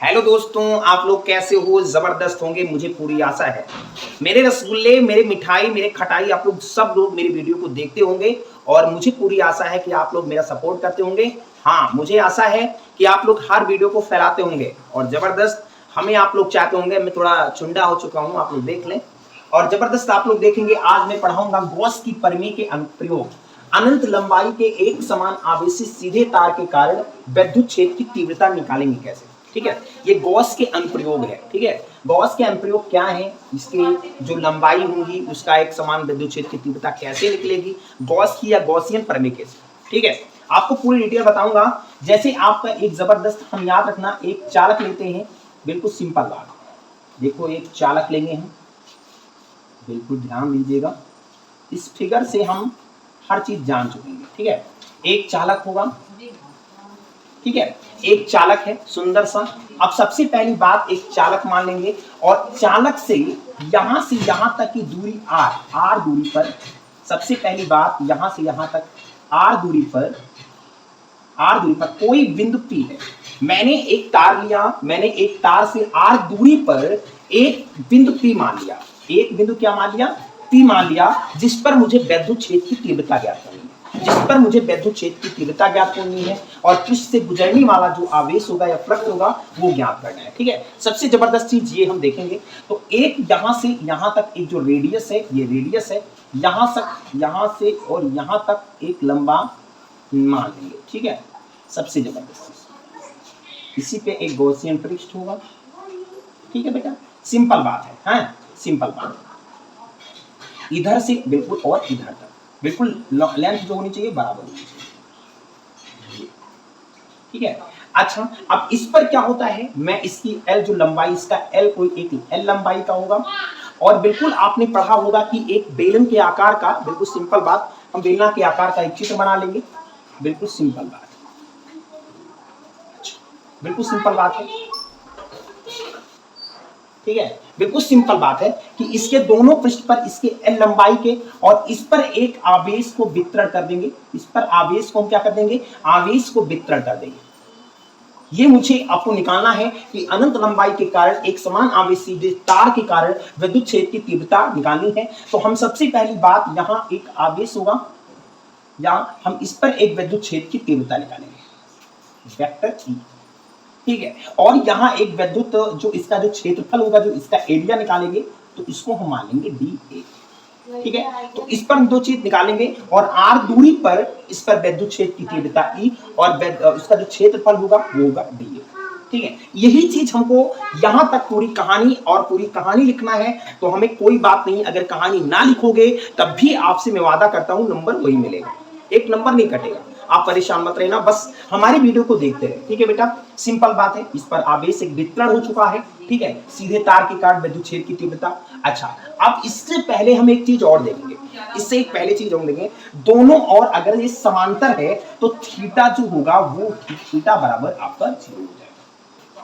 Hello दोस्तों, आप लोग कैसे हो? जबरदस्त होंगे, मुझे पूरी आशा है। मेरे रसगुल्ले, मेरे मिठाई, मेरे खटाई, आप लोग सब लोग मेरी वीडियो को देखते होंगे और मुझे पूरी आशा है कि आप लोग मेरा सपोर्ट करते होंगे। हाँ, मुझे आशा है कि आप लोग हर वीडियो को फैलाते होंगे और जबरदस्त हमें आप लोग चाहते होंगे। मैं थोड़ा चुंडा हो चुका हूँ, आप लोग देख लें और जबरदस्त आप लोग देखेंगे। आज मैं पढ़ाऊंगा गॉस की परिमेय के अनुप्रयोग। अनंत लंबाई के एक समान आवेशित सीधे तार के कारण विद्युत क्षेत्र की तीव्रता निकालेंगे कैसे। ठीक है, ये गॉस के अनुप्रयोग है। ठीक है, गॉस के अनुप्रयोग क्या है, इसके जो लंबाई होगी उसका एक समान विद्युत क्षेत्र की तीव्रता कैसे निकलेगी, गॉस की या गॉसियन प्रमेय कैसे। ठीक है, आपको पूरी डिटेल बताऊंगा। जैसे आपका एक जबरदस्त, हम याद रखना, एक चालक लेते हैं, बिल्कुल सिंपल बात। देखो, एक चालक लेंगे हम, बिल्कुल ध्यान दीजिएगा। इस फिगर से हम हर चीज जान चुकेंगे। ठीक है, एक चालक होगा। ठीक है, एक चालक है सुंदर सा। अब सबसे पहली बात, एक चालक मान लेंगे और चालक से यहां तक की दूरी आर दूरी पर, सबसे पहली बात यहां से यहां तक आर दूरी पर कोई बिंदु P है। मैंने एक तार लिया, मैंने एक तार से आर दूरी पर एक बिंदु P मान लिया। एक बिंदु क्या मान लिया? P मान लिया, जिस पर मुझे विद्युत क्षेत्र की तीव्रता ज्ञात करनी है, और पृष्ठ से गुजरने वाला जो आवेश होगा या फ्लक्स होगा वो ज्ञात करना है। ठीक है, सबसे जबरदस्त चीज ये हम देखेंगे। तो एक यहां से यहां तक एक जो रेडियस है, ये रेडियस है, यहां से और यहां तक एक लंबा मान लेंगे। ठीक है, सबसे जबरदस्त इसी पे एक गॉसियन पृष्ठ होगा। ठीक है बेटा, सिंपल बात है। हाँ, सिंपल बात। इधर से बिल्कुल और इधर तक बिल्कुल लेंथ जो होनी चाहिए बराबर होनी चाहिए। ठीक है, अच्छा, अब इस पर क्या होता है, मैं इसकी एल जो लंबाई, इसका एल कोई एक एल लंबाई का होगा। और बिल्कुल आपने पढ़ा होगा कि एक बेलन के आकार का, बिल्कुल सिंपल बात, हम बेलना के आकार का एक चित्र बना लेंगे। बिल्कुल सिंपल बात, बिल्कुल सिंपल बात है। ठीक है, बिल्कुल सिंपल बात है कि इसके दोनों पृष्ठ पर इसके एल लंबाई के, और इस पर एक आवेश को वितरण कर देंगे। इस पर आवेश को हम क्या कर देंगे? आवेश को वितरण कर देंगे। ये मुझे आपको निकालना है कि अनंत लंबाई के कारण एक समान आवेशी तार के कारण विद्युत क्षेत्र की तीव्रता निकालनी है। तो हम सबसे पहली बात, यहां एक आवेश होगा, या हम इस पर एक विद्युत क्षेत्र की तीव्रता निकालेंगे, वेक्टर ई। ठीक है, और यहां एक विद्युत जो इसका जो क्षेत्रफल होगा, जो इसका एरिया निकालेंगे, तो इसको हम मान लेंगे डी ए। ठीक है, तो इस पर हम दो चीज निकालेंगे और आर दूरी पर इस पर विद्युत क्षेत्र की तीव्रता ई, और उसका जो क्षेत्रफल होगा वो होगा डी ए। ठीक है, यही चीज हमको यहां तक पूरी कहानी लिखना है। तो हमें कोई बात नहीं, अगर कहानी ना लिखोगे तब भी आपसे मैं वादा करता हूं नंबर वही मिलेगा, एक नंबर नहीं कटेगा। आप परेशान मत रहना, बस हमारी वीडियो को देखते रहे। ठीक है बेटा, सिंपल बात है। इस पर आवेश एक वितरण हो चुका है। ठीक है, सीधे तार के कारण विद्युत क्षेत्र की तीव्रता। अच्छा, अब इससे पहले हम एक चीज और देखेंगे, इससे एक पहले चीज हम देखेंगे, दोनों और अगर ये समांतर है तो थीटा जो होगा वो थीटा बराबर आपका 0 हो जाएगा।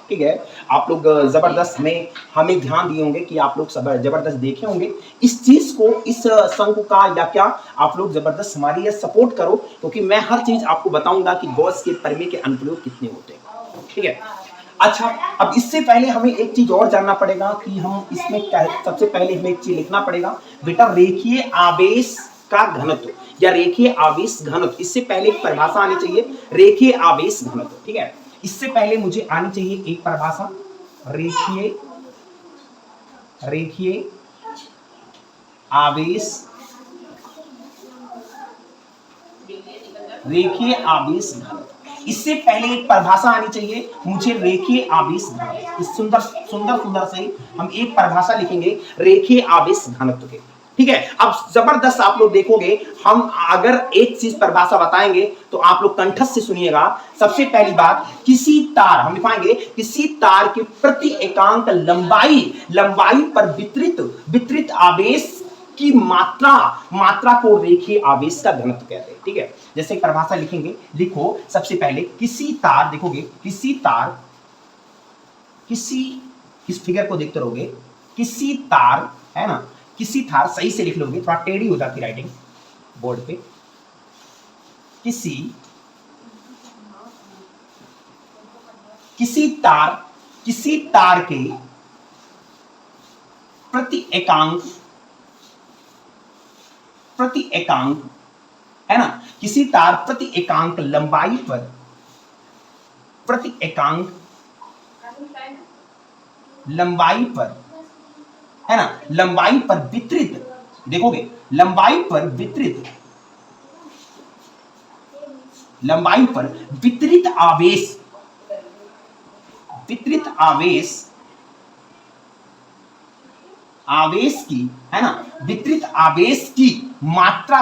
ठीक है, आप लोग जबरदस्त में हमें ध्यान दिए होंगे कि आप लोग जबरदस्त देखे होंगे इस चीज को, इस शंकु का, या क्या आप लोग जबरदस्त हमारी ये सपोर्ट करो, क्योंकि मैं हर चीज आपको बताऊंगा कि गॉस के परिमेय के अनुप्रयोग कितने होते हैं। ठीक है, अच्छा, अब इससे पहले हमें एक चीज और जानना पड़ेगा कि हम इसमें सबसे पहले हमें एक चीज लिखना पड़ेगा बेटा, रेखीय आवेश का घनत्व या रेखीय आवेश घनत्व। इससे पहले एक परिभाषा आनी चाहिए, रेखीय आवेश घनत्व। ठीक है, इससे पहले मुझे आनी चाहिए एक परिभाषा, रेखीय आवेश घनत्व। इससे पहले एक परिभाषा आनी चाहिए मुझे, रेखीय आवेश घनत्व। इस सुंदर से हम एक परिभाषा लिखेंगे रेखीय आवेश घनत्व के। ठीक है, अब जबरदस्त आप लोग देखोगे, हम अगर एक चीज परिभाषा बताएंगे तो आप लोग कंठस्थ से सुनिएगा। सबसे पहली बात, किसी तार, हम लिखाएंगे किसी तार के प्रति एकांक लंबाई पर वितरित आवेश की मात्रा को रेखीय आवेश का घनत्व कहते हैं। ठीक है, जैसे परिभाषा लिखेंगे, लिखो सबसे पहले किसी तार, देखोगे इस फिगर को देखते रहोगे, किसी तार है ना, किसी तार, सही से लिख लोगे, थोड़ा टेढ़ी हो जाती राइटिंग बोर्ड पे, किसी तार किसी तार के प्रति एकांक है ना, किसी तार प्रति एकांक लंबाई पर है ना, लंबाई पर वितरित, देखोगे लंबाई पर वितरित आवेश की, है ना, वितरित आवेश की मात्रा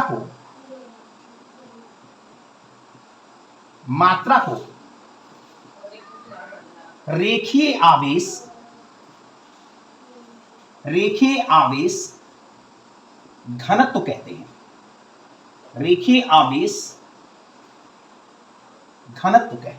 को रेखीय आवेश घनत्व कहते हैं। रेखीय आवेश घनत्व कहते हैं।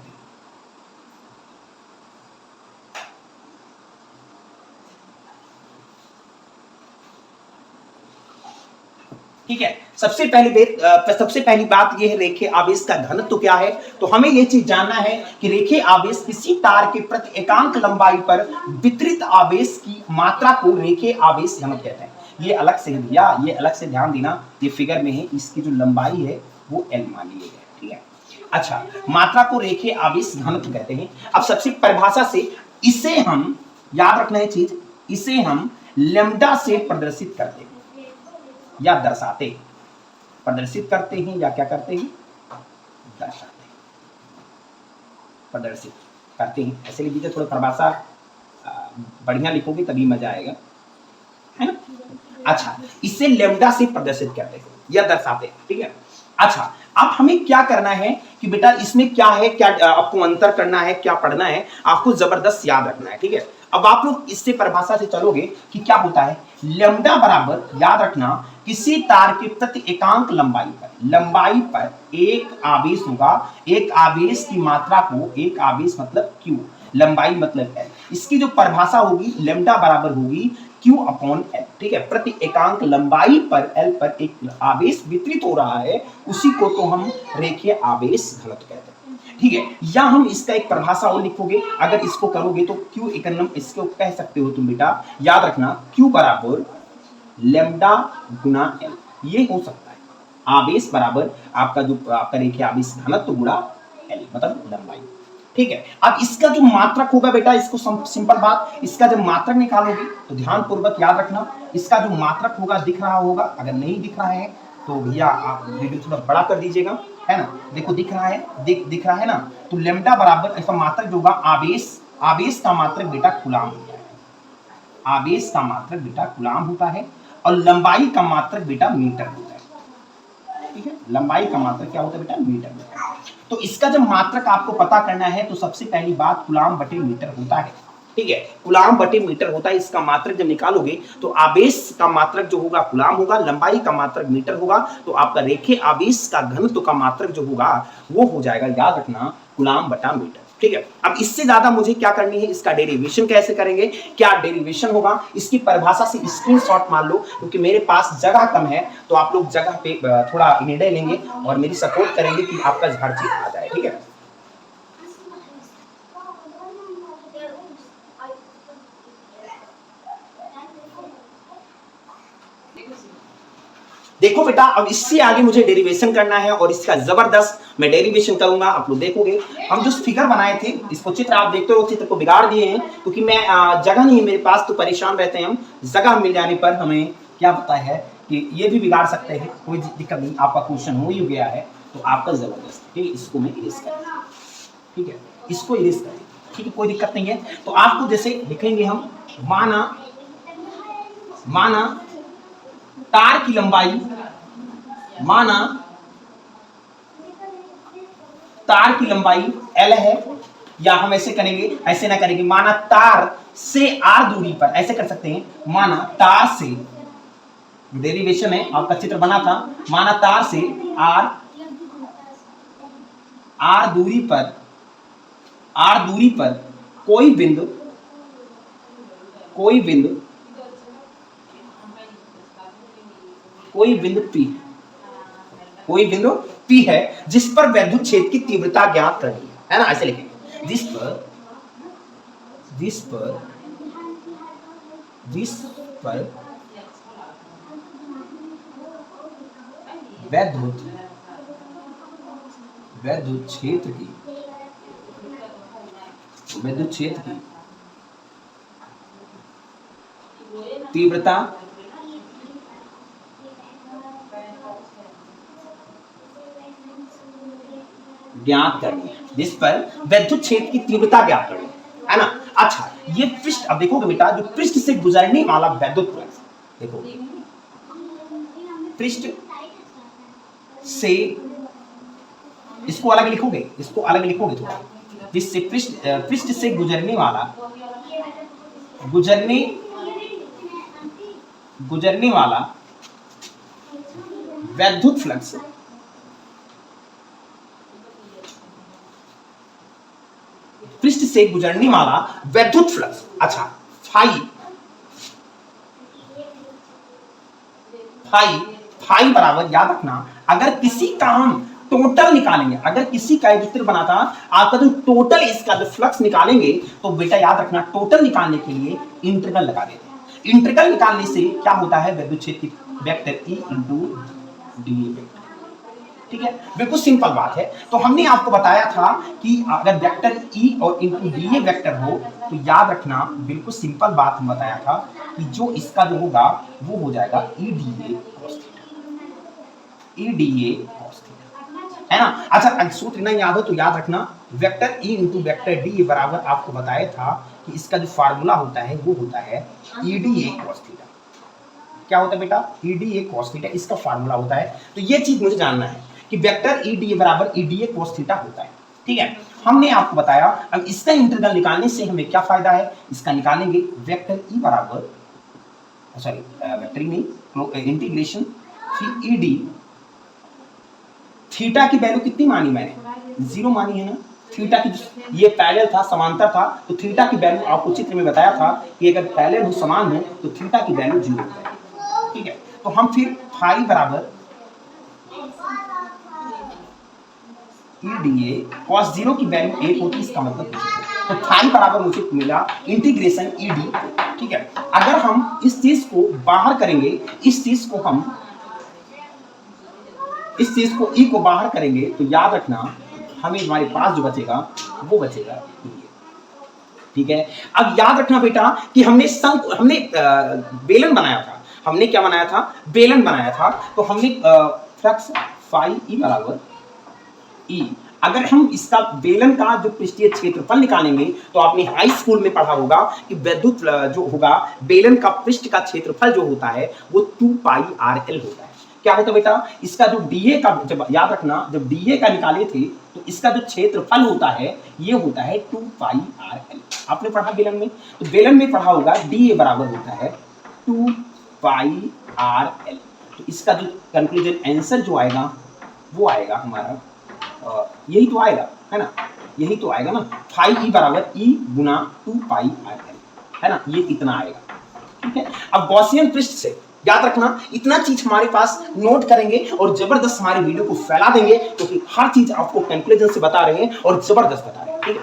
ठीक है, सबसे पहली बात यह है रेखीय आवेश का घनत्व क्या है। तो हमें यह चीज जानना है कि रेखीय आवेश किसी तार के प्रति एकांक लंबाई पर वितरित आवेश की मात्रा को रेखीय आवेश घनत्व कहते हैं। ये अलग से भैया, ये अलग से ध्यान देना, ये फिगर में है, इसकी जो लंबाई है वो L मान ली है। ठीक है, अच्छा, मात्रा को रेखीय आवेश घनत्व कहते हैं। अब सबसे परिभाषा से इसे हम याद रखना है चीज, इसे हम लैम्ब्डा से प्रदर्शित करते हैं या प्रदर्शित करते हैं या क्या करते हैं, दर्शाते हैं, प्रदर्शित करते हैं। ऐसे लिख दीजिए, थोड़ा परिभाषा बढ़िया लिखोगे तभी मजा आएगा, है ना। अच्छा, इसे लैम्ब्डा से प्रदर्शित करते हैं या दर्शाते हैं। ठीक है, अच्छा, अब हमें क्या करना है कि बेटा इसमें क्या है, क्या आपको अंतर करना है, क्या पढ़ना है, आपको जबरदस्त याद रखना है। ठीक है, अब आप लोग इससे परिभाषा से चलोगे कि क्या होता है। लैम्ब्डा बराबर, याद रखना, किसी तार के प्रति एकांक लंबाई पर एक आवेश होगा, एक आवेश की मात्रा को, एक आवेश मतलब Q, लंबाई मतलब L, इसकी जो परिभाषा होगी लैम्ब्डा बराबर होगी Q अपॉन L। ठीक है, प्रति एकांक लंबाई पर L पर एक आवेश वितरित हो रहा है, उसी को तो हम रेखीय आवेश घनत्व कहते हैं। ठीक है, या हम इसका एक परिभाषा और लिखोगे, अगर इसको करोगे तो Q इकोनॉम, इसको कह सकते हो तुम बेटा, याद रखना Q बराबर लैम्ब्डा गुना L, ये हो सकता है। आवेश बराबर आपका जो आपका रेखीय आवेश घनत्व गुणा L, मतलब लंबाई। ठीक है, अब इसका जो मात्रक होगा बेटा, इसको सिंपल बात, इसका जब मात्रक निकालोगे तो ध्यान पूर्वक याद रखना, इसका जो मात्रक होगा दिख रहा होगा, अगर नहीं दिख रहा है तो भैया आप वीडियो थोड़ा बड़ा कर दीजिएगा, है ना। देखो दिख रहा है, दिख रहा है ना। तो लैम्ब्डा बराबर इसका मात्रक जो होगा, आवेश का मात्रक बेटा कूलाम होता है, आवेश का मात्रक बेटा कूलाम होता है, और लंबाई का मात्रक बेटा मीटर होता है। ठीक है, लंबाई का मात्रक क्या होता है बेटा, मीटर होता है। तो इसका जब मात्रक आपको पता करना है तो सबसे पहली बात कूलाम बटे मीटर होता है। ठीक है, कूलाम बटे मीटर होता है। इसका मात्रक जब निकालोगे तो आवेश का मात्रक जो होगा कूलाम होगा, लंबाई का मात्रक मीटर होगा, तो आपका रेखीय आवेश का घनत्व का मात्रक जो होगा वो हो जाएगा, याद रखना, कूलाम बटा मीटर। ठीक है, अब इससे ज्यादा मुझे क्या करनी है, इसका डेरिवेशन कैसे करेंगे, क्या डेरिवेशन होगा, इसकी परिभाषा से स्क्रीनशॉट मान लो, क्योंकि मेरे पास जगह कम है, तो आप लोग जगह पे थोड़ा निर्णय लेंगे और मेरी सपोर्ट करेंगे कि आपका हर चीज आ जाए। ठीक है, देखो बेटा, अब इससे आगे मुझे डेरिवेशन करना है और इसका जबरदस्त मैं डेरिवेशन करूंगा। आप लोग देखोगे, हम जो फिगर बनाए थे, इसको चित्र आप देखते हो, चित्र को बिगाड़ दिए हैं क्योंकि मैं जगह नहीं है मेरे पास, तो परेशान रहते हैं हम। जगह मिल जाने पर हमें क्या पता है कि ये भी बिगाड़ सकते हैं, कोई दिक्कत नहीं। आपका क्वेश्चन हो ही गया है तो आपका जबरदस्त, ठीक है, इसको मैं इरेज कर, ठीक है, इसको इरेज करें, ठीक है, कोई दिक्कत नहीं है। तो आपको जैसे लिखेंगे हम, माना तार की लंबाई, माना तार की लंबाई L है, या हम ऐसे करेंगे, ऐसे ना करेंगे, माना तार से R दूरी पर, ऐसे कर सकते हैं, माना तार से, डेरिवेशन है आपका चित्र बना था, माना तार से R दूरी पर कोई बिंदु P है, जिस पर विद्युत क्षेत्र की तीव्रता ज्ञात करनी है ना, ऐसे लिखेंगे, जिस पर विद्युत क्षेत्र की तीव्रता ज्ञात करनी है, जिस पर विद्युत क्षेत्र की तीव्रता ज्ञात करनी है ना। अच्छा, ये पृष्ठ, अब देखोगे बेटा, जो पृष्ठ से गुजरने वाला विद्युत फ्लक्स, देखो पृष्ठ से, इसको अलग लिखोगे थोड़ा, जिससे पृष्ठ से गुजरने वाला विद्युत फ्लक्स पृष्ठ से गुजरने वाला विद्युत फ्लक्स। अच्छा, फाई बराबर, याद रखना, अगर किसी का हम टोटल निकालेंगे, अगर किसी का एक चित्र बनाता आपका, जो टोटल इसका जो फ्लक्स निकालेंगे, तो बेटा याद रखना, टोटल निकालने के लिए इंटीग्रल लगा देते हैं। इंटीग्रल निकालने से क्या होता है, विद्युत क्षेत्र की vector E into D A, ठीक है, बिल्कुल सिंपल बात है। तो हमने आपको बताया था कि अगर वेक्टर E और इंटू डी ए वेक्टर हो, तो याद रखना, बिल्कुल सिंपल बात हम बताया था कि जो इसका जो होगा वो हो जाएगा E D A cos theta, है ना। अच्छा, अगर सूत्र नहीं याद हो तो याद रखना, vector E into vector D A बराबर, आपको बताया था कि इसका जो फार्मूला होता है वो होता है E D A cos theta. क्या होता है बेटा, E D A cos theta, इसका फार्मूला होता है। तो ये चीज मुझे जानना है कि वेक्टर ई डी ए बराबर E D A cos theta होता है, ठीक है। हमने आपको बताया, अब इसका इंटीग्रल निकालने से हमें क्या फायदा है, इसका निकालेंगे वेक्टर ई बराबर, सॉरी वेक्टर नहीं, इंटीग्रेशन ई डी, थीटा की वैल्यू कितनी मानी मैंने, 0 मानी है ना। थीटा की, ये पैरेलल था, समांतर था, तो थीटा की वैल्यू आपको चित्र में बताया था कि अगर पैरेलल हो, समान हो, तो थीटा की वैल्यू 0 होता है, ठीक है। तो हम फिर फाई बराबर ई डी ए कॉस 0 की वैल्यू 1 होती है, इसका मतलब तो फाई बराबर मुझे मिला इंटीग्रेशन ई डी, ठीक है। अगर हम इस चीज को बाहर करेंगे, इस चीज को ई को बाहर करेंगे, तो याद रखना हमें, हमारे पास जो बचेगा वो बचेगा, ठीक है। अब याद रखना बेटा कि हमने बेलन बनाया था, हमने क्या बनाया था, बेलन बनाया था। तो हमने फ्लक्स फाई ई बराबर ई, अगर हम इसका बेलन का जो पृष्ठीय क्षेत्रफल निकालेंगे, तो आपने हाई स्कूल में पढ़ा होगा कि विद्युत जो होगा, बेलन का पृष्ठ का क्षेत्रफल जो होता है वो 2 पाई आर एल होता है। क्या होता है बेटा, इसका जो डीए का, जब याद रखना, जब डीए का निकाले थे, तो इसका जो क्षेत्रफल होता है ये होता है 2 पाई आर एल। आपने पढ़ा बेलन में, तो बेलन में पढ़ा होगा डीए बराबर होता है 2 पाई आर एल। तो इसका जो कंक्लूजन आंसर जो आएगा वो आएगा हमारा, यही तो आएगा, है ना, यही तो आएगा ना, फाई ई बराबर ई गुना 2 पाई आर एल, है ना, ये इतना आएगा, ठीक है। अब गॉसियन पृष्ठ से याद रखना, इतना चीज हमारे पास नोट करेंगे और जबरदस्त हमारी वीडियो को फैला देंगे, क्योंकि तो हर चीज आपको कंक्लूजन से बता रहे हैं और जबरदस्त बता रहे हैं, ठीक है।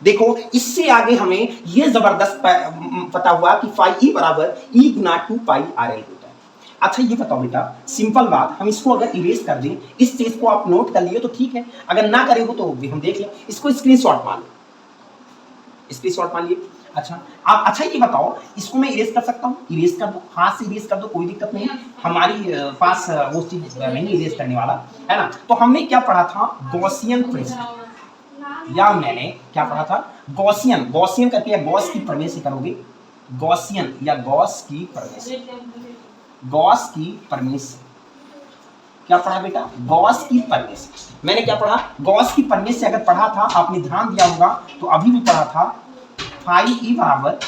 देखो, इससे आगे हमें यह जबरदस्त पता हुआ कि फाई ई बराबर ई गुना 2 पाई आर एल होता है। अच्छा, ये बताओ बेटा, सिंपल बात, हम इसको अगर इरेज कर दें, इस चीज को आप नोट कर लिए तो ठीक है, अगर ना करे हो तो भी हम देख लें, इसको स्क्रीनशॉट मान लो, स्क्रीनशॉट मान लिए। अच्छा, आप, अच्छा ये बताओ, इसको मैं इरेज कर सकता हूँ, इरेज कर दो, हाथ से इरेज कर दो, कोई दिक्कत नहीं, हमारी पास वो चीज नहीं इरेज करने वाला, है ना। तो हमने क्या पढ़ा था, गॉसियन पृष्ठ, या मैंने क्या पढ़ा था, गॉसियन, गॉसियन करके, या गॉस की प्रमेय से करोगे, गॉसियन या गॉस की प्रमेय से, गॉस की प्रमेय से क्या पढ़ा बेटा, गॉस की प्रमेय से। मैंने क्या पढ़ा, गॉस की प्रमेय से अगर पढ़ा था, आपने ध्यान दिया होगा, तो अभी भी पढ़ा था, फाई ई बराबर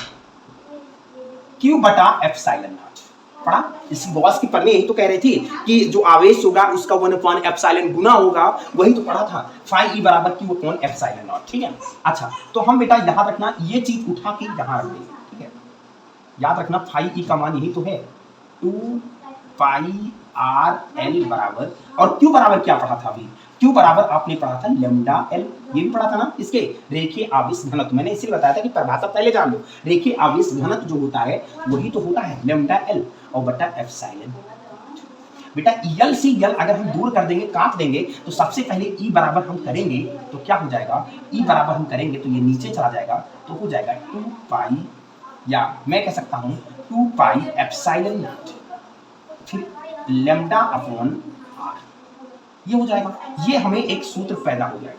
क्यू बटा एप्सिलॉन नॉट, पढ़ा। इसी गॉस की प्रमेय यही तो कह रही थी कि जो आवेश होगा उसका 1 एप्सिलॉन गुना होगा, वही तो पढ़ा था, फाई ई बराबर क्यू एप्सिलॉन नॉट, ठीक है। अच्छा, तो हम बेटा याद रखना, ये चीज उठा के यहां रख देंगे, ठीक है। याद रखना, फाई ई का मान यही तो है 2 पाई आर एल बराबर, और क्यू बराबर क्या पढ़ा था अभी, क्यू बराबर आपने पढ़ा था लैम्डा एल, ये भी पढ़ा था ना, इसके रेखीय आवेश घनत्व। मैंने इसीलिए बताया था कि परिभाषा पहले जान लो। रेखीय आवेश घनत्व जो होता है वही तो होता है लैम्डा एल और बटा एप्सिलॉन। बेटा यल से यल अगर हम दूर कर देंगे, काट देंगे, तो सबसे पहले ई बराबर हम करेंगे तो क्या हो जाएगा, ई बराबर हम करेंगे तो ये नीचे चला जाएगा, तो हो जाएगा 2 पाई, या मैं कह सकता हूं 2 पाई एप्सिलॉन नॉट, फिर लैम्डा अपॉन आर, ये हो जाएगा। ये हमें एक सूत्र पैदा हो जाएगा,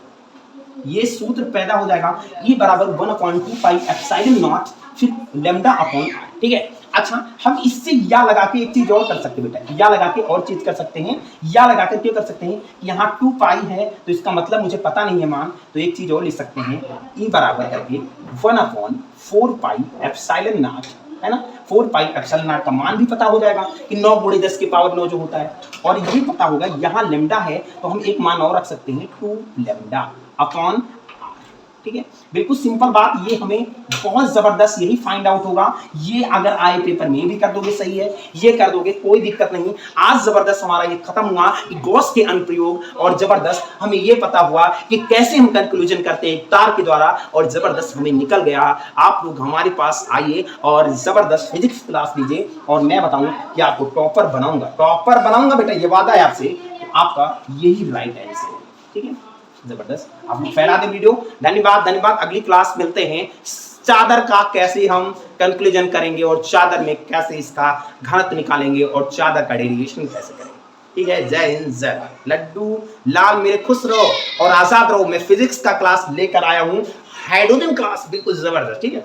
ये सूत्र पैदा हो जाएगा, ई बराबर 1/2 पाई एप्सिलॉन नॉट फिर लैम्डा अपॉन आर। ठीक है। अच्छा, हम इससे या लगा के एक चीज और कर सकते हैं बेटा, या लगा के और चीज कर सकते हैं। या लगा कर क्यों कर सकते हैं, यहाँ 2 पाई है तो इसका मतलब मुझे पता नहीं है मान, तो एक चीज और लिख सकते हैं, ई बराबर करके 1/4 पाई एप्सिलॉन नॉट, है ना, 4 पाई एप्सिलॉन नॉट का मान भी पता हो जाएगा कि 9 × 10 की पावर 9 जो होता है, और ये पता होगा यहाँ लैम्डा है तो हम एक मान और रख सकते हैं 2 लैम्डा अपॉन। ठीक है, बिल्कुल सिंपल बात, ये हमें बहुत जबरदस्त यही फाइंड आउट होगा। ये अगर आए पेपर में भी कर दोगे सही है, ये कर दोगे कोई दिक्कत नहीं। आज जबरदस्त हमारा ये खत्म हुआ कि गॉस के अनुप्रयोग, और जबरदस्त हमें ये पता हुआ कि कैसे हम कंक्लूजन करते हैं तार के द्वारा, और जबरदस्त हमें निकल गया। आप लोग हमारे पास आइए और जबरदस्त फिजिक्स क्लास लीजिए, और मैं बताऊं कि आपको टॉपर बनाऊंगा बेटा, ये वादा है आपसे, आपका यही राइट आंसर है। ठीक है, जबरदस्त, आप लोग फैला दें वीडियो। धन्यवाद। अगली क्लास मिलते हैं, चादर का कैसे हम कंक्लूजन करेंगे, और चादर में कैसे इसका घनत्व निकालेंगे, और चादर का डेरिवेशन कैसे करेंगे। ठीक है, जय हिंद, जय लड्डू लाल, मेरे खुश रहो और आजाद रहो। मैं फिजिक्स का क्लास लेकर आया हूं, हाइड्रोजन क्लास, बिल्कुल जबरदस्त। ठीक है।